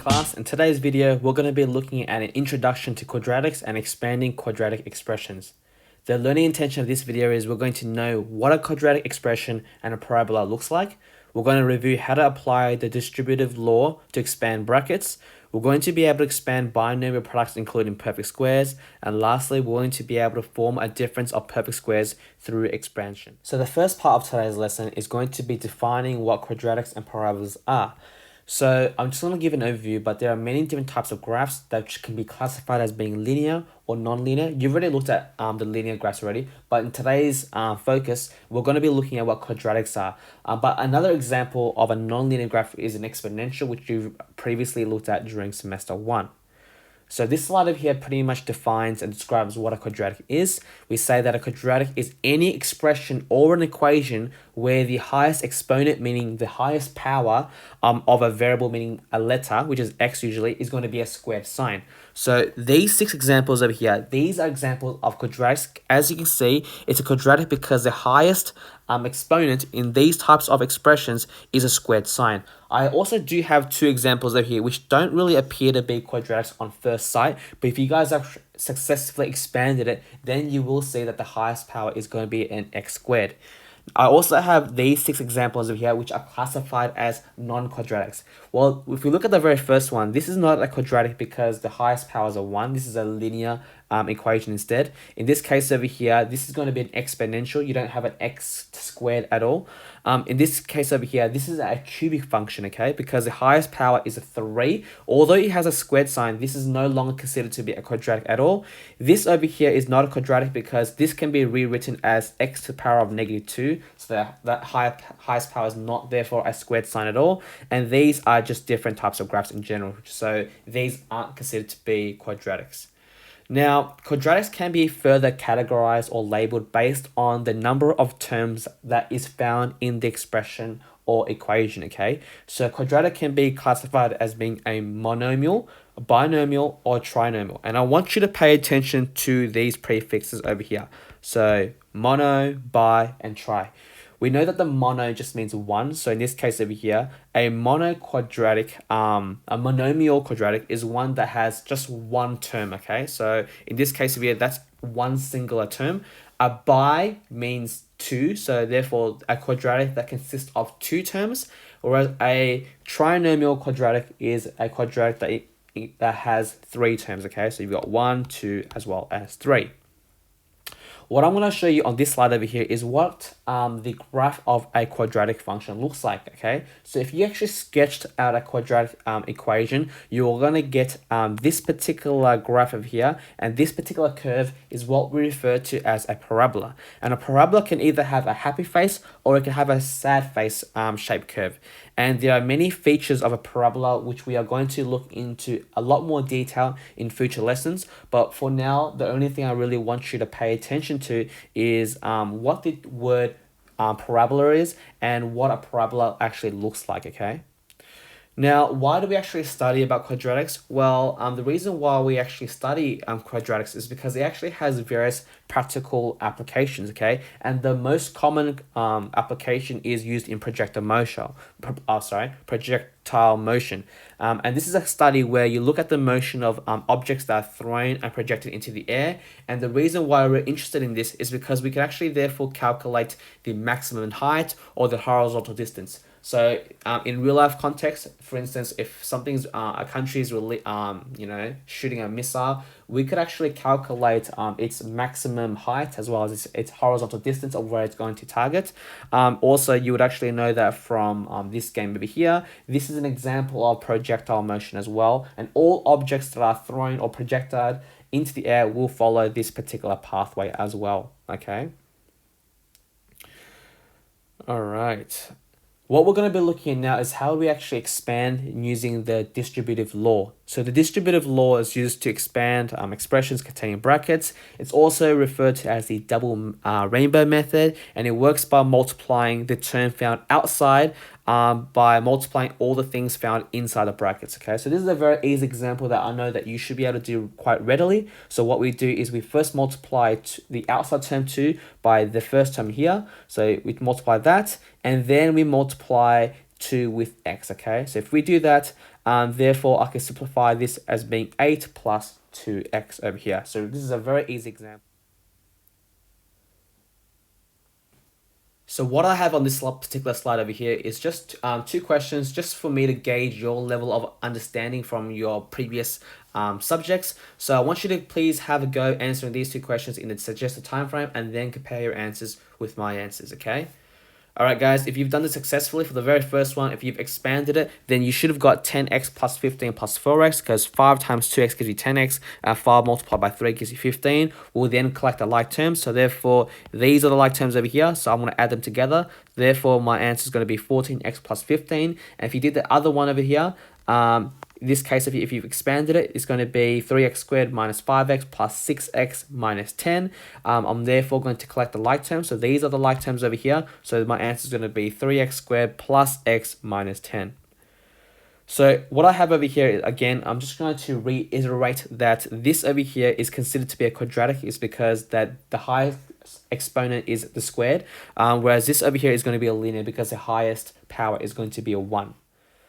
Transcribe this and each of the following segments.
class. In today's video, we're going to be looking at an introduction to quadratics and expanding quadratic expressions. The learning intention of this video is we're going to know what a quadratic expression and a parabola looks like. We're going to review how to apply the distributive law to expand brackets. We're going to be able to expand binomial products including perfect squares. And lastly, we're going to be able to form a difference of perfect squares through expansion. So the first part of today's lesson is going to be defining what quadratics and parabolas are. So I'm just going to give an overview, but there are many different types of graphs that can be classified as being linear or non-linear. You've already looked at the linear graphs already, but in today's focus, we're going to be looking at what quadratics are. But another example of a non-linear graph is an exponential, which you've previously looked at during semester 1. So this slide over here pretty much defines and describes what a quadratic is. We say that a quadratic is any expression or an equation where the highest exponent, meaning the highest power of a variable, meaning a letter, which is x usually, is going to be a squared sign. So these 6 examples over here, these are examples of quadratics. As you can see, it's a quadratic because the highest exponent in these types of expressions is a squared sign. I also do have 2 examples over here which don't really appear to be quadratics on first sight, but if you guys have successfully expanded it, then you will see that the highest power is going to be an x squared. I also have these 6 examples over here which are classified as non-quadratics. Well, if we look at the very first one, this is not a quadratic because the highest power is a 1. This is a linear equation instead. In this case over here, this is going to be an exponential. You don't have an x squared at all. In this case over here, this is a cubic function, okay? Because the highest power is a 3. Although it has a squared sign, this is no longer considered to be a quadratic at all. This over here is not a quadratic because this can be rewritten as x to the power of -2. So that highest power is not therefore a squared sign at all. And these are just different types of graphs in general. So these aren't considered to be quadratics. Now, quadratics can be further categorized or labeled based on the number of terms that is found in the expression or equation, okay? So quadratic can be classified as being a monomial, a binomial, or trinomial. And I want you to pay attention to these prefixes over here. So mono, bi, and tri. We know that the mono just means 1. So in this case over here, a monoquadratic, a monomial quadratic is one that has just one term, okay? So in this case over here, that's one singular term. A bi means 2, so therefore a quadratic that consists of 2 terms, whereas a trinomial quadratic is a quadratic that has 3 terms, okay? So you've got 1, 2, as well as 3. What I'm going to show you on this slide over here is what the graph of a quadratic function looks like, okay? So if you actually sketched out a quadratic equation, you're going to get this particular graph over here, and this particular curve is what we refer to as a parabola. And a parabola can either have a happy face or it can have a sad face shaped curve. And there are many features of a parabola which we are going to look into a lot more detail in future lessons. But for now, the only thing I really want you to pay attention to is what the word parabola is and what a parabola actually looks like, okay? Now, why do we actually study about quadratics? Well, the reason why we actually study quadratics is because it actually has various practical applications, okay? And the most common application is used in projectile motion. And this is a study where you look at the motion of objects that are thrown and projected into the air. And the reason why we're interested in this is because we can actually therefore calculate the maximum height or the horizontal distance. So in real life context, for instance, if something's a country's really shooting a missile, we could actually calculate its maximum height as well as its horizontal distance of where it's going to target. Also, you would actually know that from this game over here. This is an example of projectile motion as well, and all objects that are thrown or projected into the air will follow this particular pathway as well, okay? All right. What we're going to be looking at now is how we actually expand using the distributive law. So the distributive law is used to expand expressions containing brackets. It's also referred to as the double rainbow method, and it works by multiplying the term found outside by multiplying all the things found inside the brackets, okay? So this is a very easy example that I know that you should be able to do quite readily. So what we do is we first multiply the outside term 2 by the first term here. So we multiply that, and then we multiply 2 with x, okay? So if we do that, Therefore, I can simplify this as being 8 plus 2x over here. So this is a very easy example. So what I have on this particular slide over here is just two questions just for me to gauge your level of understanding from your previous subjects. So I want you to please have a go answering these two questions in the suggested time frame and then compare your answers with my answers, okay? All right, guys, if you've done this successfully for the very first one, if you've expanded it, then you should have got 10x plus 15 plus 4x, because 5 times 2x gives you 10x, 5 multiplied by 3 gives you 15. We'll then collect the like terms, so therefore, these are the like terms over here, so I'm going to add them together. Therefore, my answer is going to be 14x plus 15. And if you did the other one over here, in this case, if you've expanded it, it's going to be 3x squared minus 5x plus 6x minus 10. I'm therefore going to collect the like terms. So these are the like terms over here. So my answer is going to be 3x squared plus x minus 10. So what I have over here, again, I'm just going to reiterate that this over here is considered to be a quadratic is because that the highest exponent is the squared, whereas this over here is going to be a linear because the highest power is going to be a 1.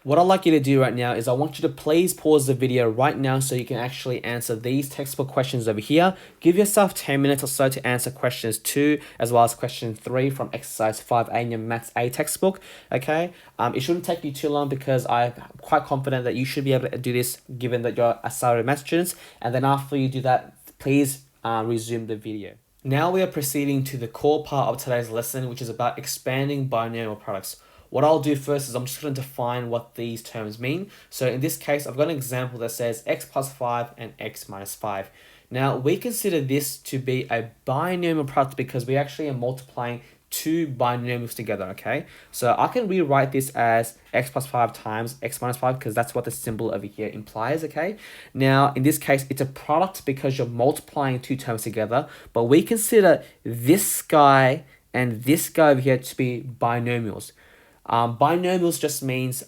What I'd like you to do right now is I want you to please pause the video right now so you can actually answer these textbook questions over here. Give yourself 10 minutes or so to answer questions 2 as well as question 3 from exercise 5A in your Maths A textbook, okay? It shouldn't take you too long because I'm quite confident that you should be able to do this given that you're a started math students. And then after you do that, please resume the video. Now we are proceeding to the core part of today's lesson, which is about expanding binomial products. What I'll do first is I'm just going to define what these terms mean. So in this case, I've got an example that says x plus 5 and x minus 5. Now, we consider this to be a binomial product because we actually are multiplying two binomials together, okay? So I can rewrite this as x plus 5 times x minus 5 because that's what the symbol over here implies, okay? Now, in this case, it's a product because you're multiplying two terms together, but we consider this guy and this guy over here to be binomials. Binomials just means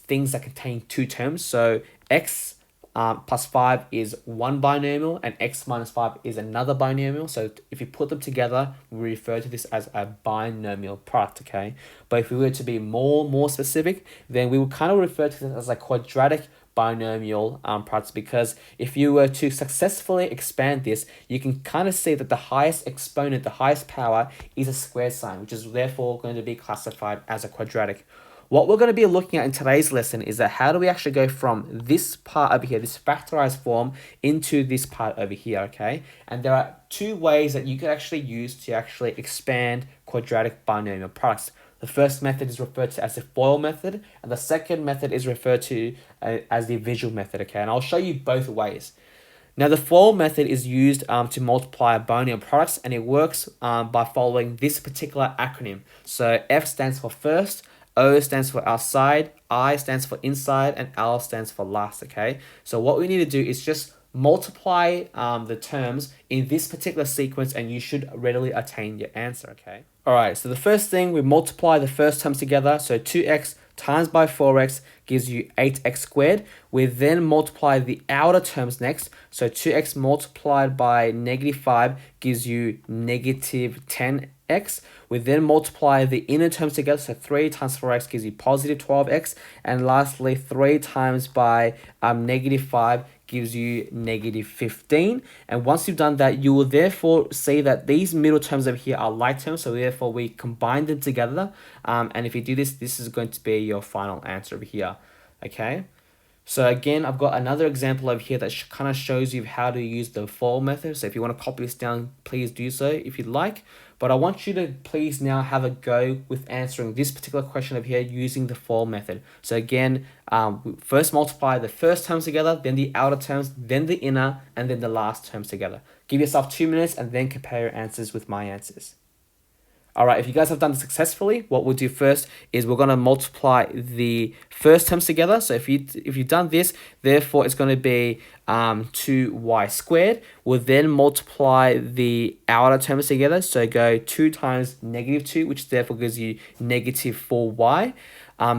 things that contain two terms. So x plus 5 is one binomial and x minus 5 is another binomial. So if you put them together, we refer to this as a binomial product, okay? But if we were to be more specific, then we would kind of refer to this as a quadratic binomial products, because if you were to successfully expand this, you can kind of see that the highest exponent, the highest power, is a square sign, which is therefore going to be classified as a quadratic. What we're going to be looking at in today's lesson is that how do we actually go from this part over here, this factorized form, into this part over here, okay? And there are two ways that you can actually use to actually expand quadratic binomial products. The first method is referred to as the FOIL method, and the second method is referred to as the visual method, okay? And I'll show you both ways. Now, the FOIL method is used to multiply binomial products, and it works by following this particular acronym. So F stands for first, O stands for outside, I stands for inside, and L stands for last, okay? So what we need to do is just multiply the terms in this particular sequence and you should readily attain your answer, okay? All right, so the first thing, we multiply the first terms together. So 2x times by 4x gives you 8x squared. We then multiply the outer terms next. So 2x multiplied by negative 5 gives you negative 10x. We then multiply the inner terms together. So 3 times 4x gives you positive 12x. And lastly, 3 times by negative 5 gives you negative 15. And once you've done that, you will therefore see that these middle terms over here are like terms. So therefore, we combine them together. And if you do this, this is going to be your final answer over here. Okay. So again, I've got another example over here that kind of shows you how to use the FOIL method. So if you want to copy this down, please do so if you'd like. But I want you to please now have a go with answering this particular question over here using the FOIL method. So again, first multiply the first terms together, then the outer terms, then the inner, and then the last terms together. Give yourself 2 minutes and then compare your answers with my answers. All right, if you guys have done this successfully, what we'll do first is we're going to multiply the first terms together. So if you've done this, therefore it's going to be 2y squared. We'll then multiply the outer terms together. So go 2 times negative 2, which therefore gives you negative 4y.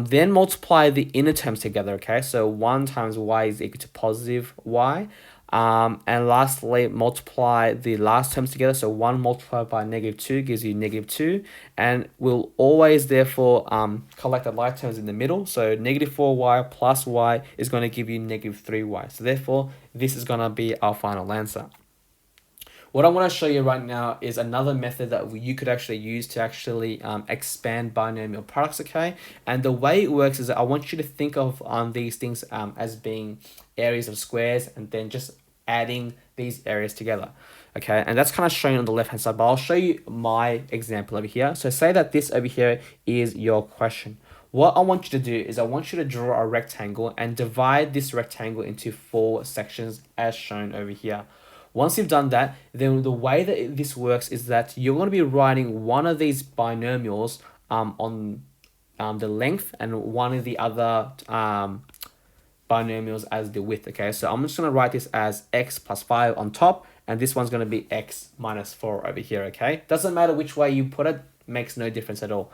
Then multiply the inner terms together, okay? So 1 times y is equal to positive y. And lastly, multiply the last terms together. So 1 multiplied by -2 gives you -2. And we'll always, therefore, collect the like terms in the middle. So -4y plus y is going to give you -3y. So therefore, this is going to be our final answer. What I want to show you right now is another method that you could actually use to actually expand binomial products, okay? And the way it works is that I want you to think of these things as being areas of squares and then just adding these areas together, okay? And that's kind of shown on the left-hand side, but I'll show you my example over here. So say that this over here is your question. What I want you to do is I want you to draw a rectangle and divide this rectangle into 4 sections as shown over here. Once you've done that, then the way that this works is that you're going to be writing one of these binomials on the length and one of the other binomials as the width, okay? So I'm just going to write this as x plus 5 on top, and this one's going to be x minus 4 over here, okay? Doesn't matter which way you put it, makes no difference at all.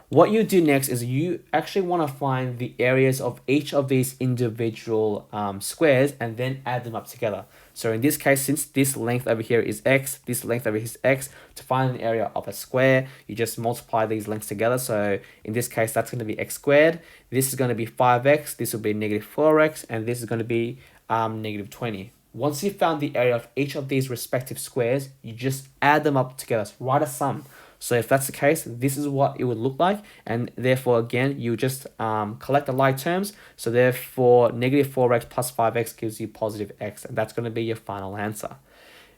What you do next is you actually want to find the areas of each of these individual squares and then add them up together. So in this case, since this length over here is x, this length over here is x, to find an area of a square, you just multiply these lengths together. So in this case, that's going to be x squared. This is going to be 5x, this will be -4x, and this is going to be -20. Once you've found the area of each of these respective squares, you just add them up together. So write a sum. So if that's the case, this is what it would look like. And therefore, again, you just collect the like terms. So therefore, -4x plus 5x gives you +x. And that's going to be your final answer.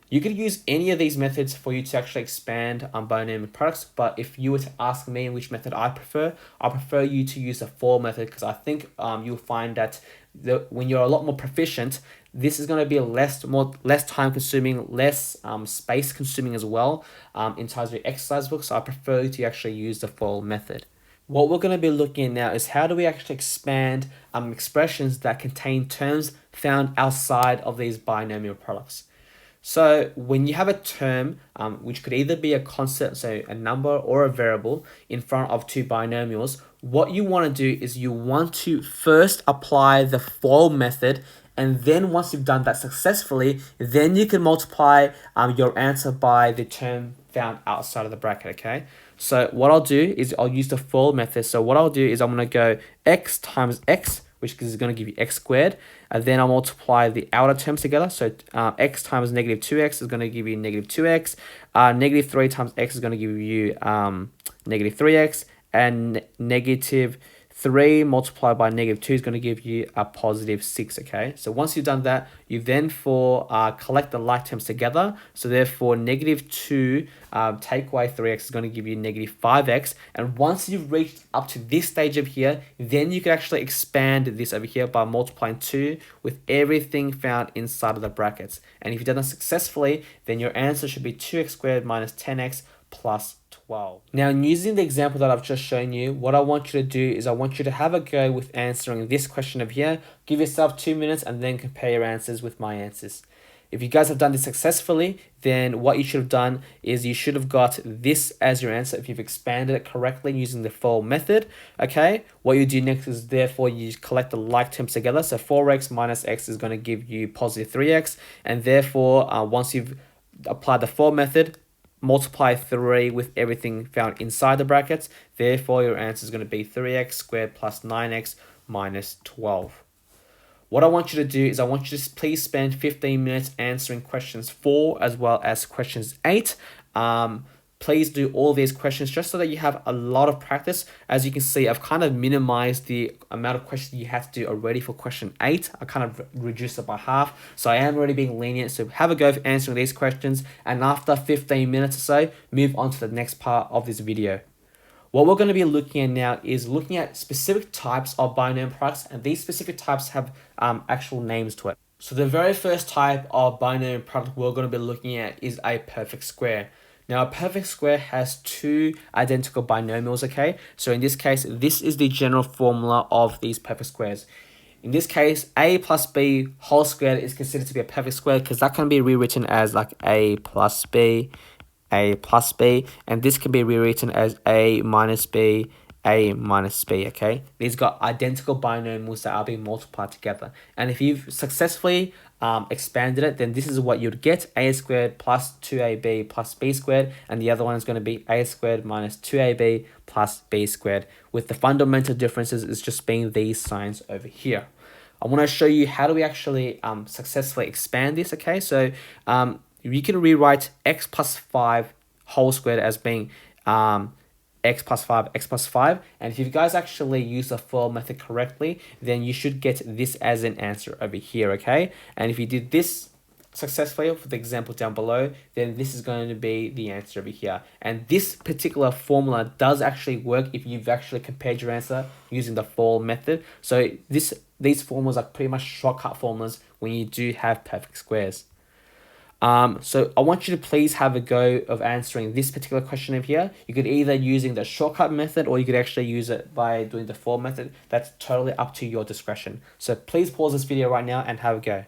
You could use any of these methods for you to actually expand binomial products. But if you were to ask me which method I prefer you to use the FOIL method, because I think you'll find that when you're a lot more proficient, this is going to be less time consuming, less space consuming as well in terms of your exercise book. So I prefer you to actually use the FOIL method. What we're going to be looking at now is how do we actually expand expressions that contain terms found outside of these binomial products. So when you have a term, which could either be a constant, so a number or a variable in front of two binomials, what you want to do is you want to first apply the FOIL method, and then once you've done that successfully, then you can multiply your answer by the term found outside of the bracket, okay? So what I'll do is I'll use the FOIL method. So what I'll do is I'm going to go x times x, which is going to give you x squared, and then I'll multiply the outer terms together. So x times -2x is going to give you -2x, -3 times x is going to give you -3x, and -3 multiplied by -2 is going to give you a +6, okay? So once you've done that, you then collect the like terms together. So therefore, -2 take away 3x is going to give you -5x. And once you've reached up to this stage of here, then you can actually expand this over here by multiplying 2 with everything found inside of the brackets. And if you've done that successfully, then your answer should be 2x squared minus 10x plus 12. Now, using the example that I've just shown you, what I want you to do is I want you to have a go with answering this question over here. Give yourself 2 minutes and then compare your answers with my answers. If you guys have done this successfully, then what you should have done is you should have got this as your answer if you've expanded it correctly using the FOIL method, okay? What you do next is therefore you collect the like terms together. So 4x minus x is going to give you +3x. And therefore, once you've applied the FOIL method, multiply 3 with everything found inside the brackets. Therefore, your answer is going to be 3x squared plus 9x minus 12. What I want you to do is I want you to please spend 15 minutes answering questions 4 as well as questions 8. Please do all these questions just so that you have a lot of practice. As you can see, I've kind of minimized the amount of questions you have to do already for question 8. I kind of reduced it by half. So I am already being lenient. So have a go for answering these questions. And after 15 minutes or so, move on to the next part of this video. What we're going to be looking at now is looking at specific types of binomial products. And these specific types have actual names to it. So the very first type of binomial product we're going to be looking at is a perfect square. Now, a perfect square has two identical binomials, okay? So in this case, this is the general formula of these perfect squares. In this case, a plus b whole squared is considered to be a perfect square because that can be rewritten as like a plus b, and this can be rewritten as a minus b, a minus b, okay? These got identical binomials that are being multiplied together. And if you've successfully expanded it, then this is what you'd get: a squared plus 2ab plus b squared, and the other one is going to be a squared minus 2ab plus b squared, with the fundamental differences is just being these signs over here. I want to show you how do we actually successfully expand this, okay? So you can rewrite x plus 5 whole squared as being x plus 5, and if you guys actually use the FOIL method correctly, then you should get this as an answer over here, okay? And if you did this successfully for the example down below, then this is going to be the answer over here. And this particular formula does actually work if you've actually compared your answer using the FOIL method. So these formulas are pretty much shortcut formulas when you do have perfect squares. So I want you to please have a go of answering this particular question over here. You could either using the shortcut method, or you could actually use it by doing the FOIL method. That's totally up to your discretion. So please pause this video right now and have a go.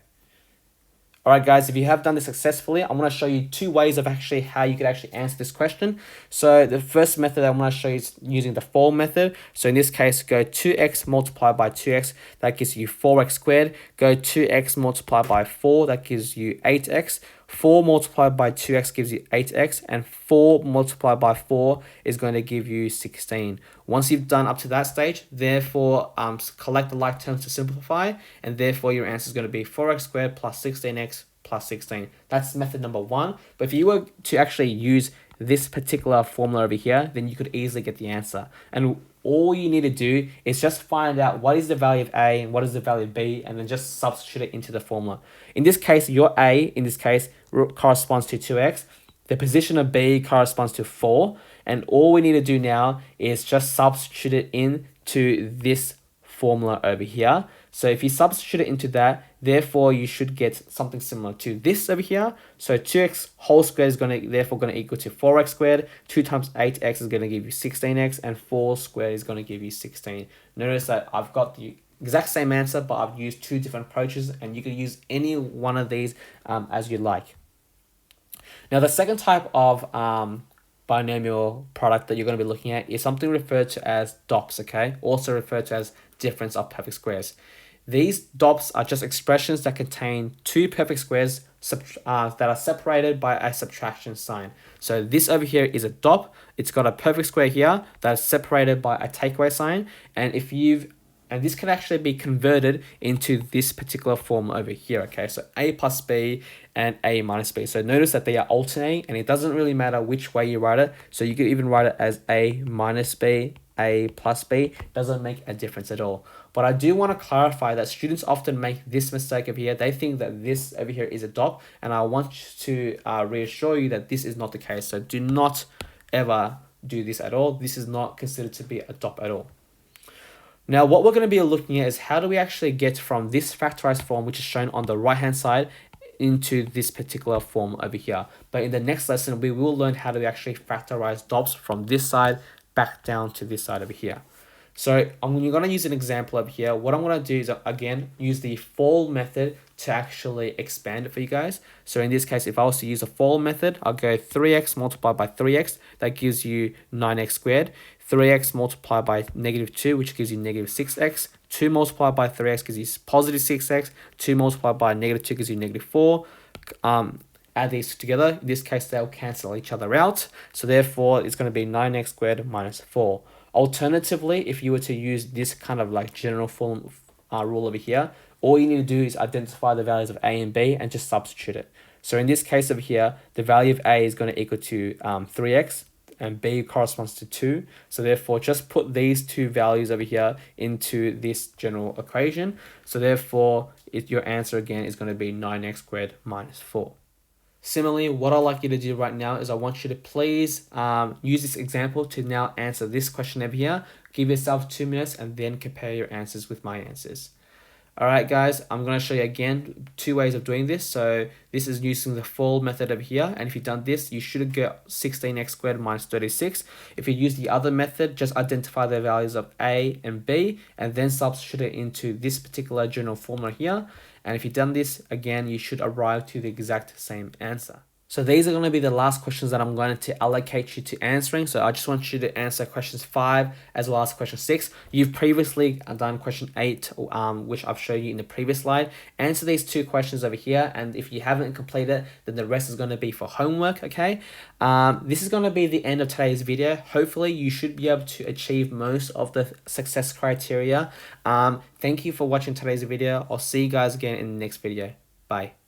Alright guys, if you have done this successfully, I'm going to show you two ways of actually how you could actually answer this question. So the first method I'm going to show you is using the FOIL method. So in this case, go 2x multiplied by 2x, that gives you 4x squared. Go 2x multiplied by 4, that gives you 8x. 4 multiplied by 2x gives you 8x, and 4 multiplied by 4 is going to give you 16. Once you've done up to that stage, therefore collect the like terms to simplify, and therefore your answer is going to be 4x squared plus 16x plus 16. That's method number one. But if you were to actually use this particular formula over here, then you could easily get the answer. And all you need to do is just find out what is the value of a and what is the value of b, and then just substitute it into the formula. In this case, your a, in this case, corresponds to 2x. The position of b corresponds to 4. And all we need to do now is just substitute it into this formula over here. So if you substitute it into that, therefore you should get something similar to this over here. So 2x whole squared is therefore going to equal to 4x squared. 2 times 8x is going to give you 16x, and 4 squared is going to give you 16. Notice that I've got the exact same answer, but I've used two different approaches, and you can use any one of these as you like. Now the second type of binomial product that you're going to be looking at is something referred to as DOPs, okay? Also referred to as difference of perfect squares. These DOPs are just expressions that contain two perfect squares that are separated by a subtraction sign. So this over here is a DOP. It's got a perfect square here that is separated by a takeaway sign. And this can actually be converted into this particular form over here, okay? So a plus b and a minus b. So notice that they are alternating, and it doesn't really matter which way you write it. So you could even write it as a minus b, a plus b. Doesn't make a difference at all. But I do want to clarify that students often make this mistake over here. They think that this over here is a DOP, and I want to reassure you that this is not the case. So do not ever do this at all. This is not considered to be a DOP at all. Now, what we're going to be looking at is how do we actually get from this factorized form, which is shown on the right-hand side, into this particular form over here. But in the next lesson, we will learn how to actually factorize DOPs from this side back down to this side over here. So I'm going to use an example over here. What I'm going to do is, again, use the FOIL method to actually expand it for you guys. So in this case, if I was to use a FOIL method, I'll go 3x multiplied by 3x. That gives you 9x squared. 3x multiplied by negative 2, which gives you negative 6x. 2 multiplied by 3x gives you positive 6x. 2 multiplied by negative 2 gives you negative 4. Add these together. In this case, they'll cancel each other out. So therefore, it's going to be 9x squared minus 4. Alternatively, if you were to use this kind of like general form rule over here, all you need to do is identify the values of a and b and just substitute it. So in this case over here, the value of a is going to equal to 3x, and b corresponds to 2. So therefore, just put these two values over here into this general equation. So therefore, your answer again is going to be 9x squared minus 4. Similarly, what I'd like you to do right now is I want you to please use this example to now answer this question over here. Give yourself 2 minutes and then compare your answers with my answers. Alright guys, I'm going to show you again two ways of doing this. So this is using the FOIL method over here, and if you've done this, you should get 16x squared minus 36. If you use the other method, just identify the values of a and b and then substitute it into this particular general formula here. And if you've done this, again, you should arrive to the exact same answer. So these are going to be the last questions that I'm going to allocate you to answering. So I just want you to answer questions 5 as well as question 6. You've previously done question 8, which I've showed you in the previous slide. Answer these 2 questions over here, and if you haven't completed it, then the rest is going to be for homework, okay? This is going to be the end of today's video. Hopefully you should be able to achieve most of the success criteria. Thank you for watching today's video. I'll see you guys again in the next video. Bye.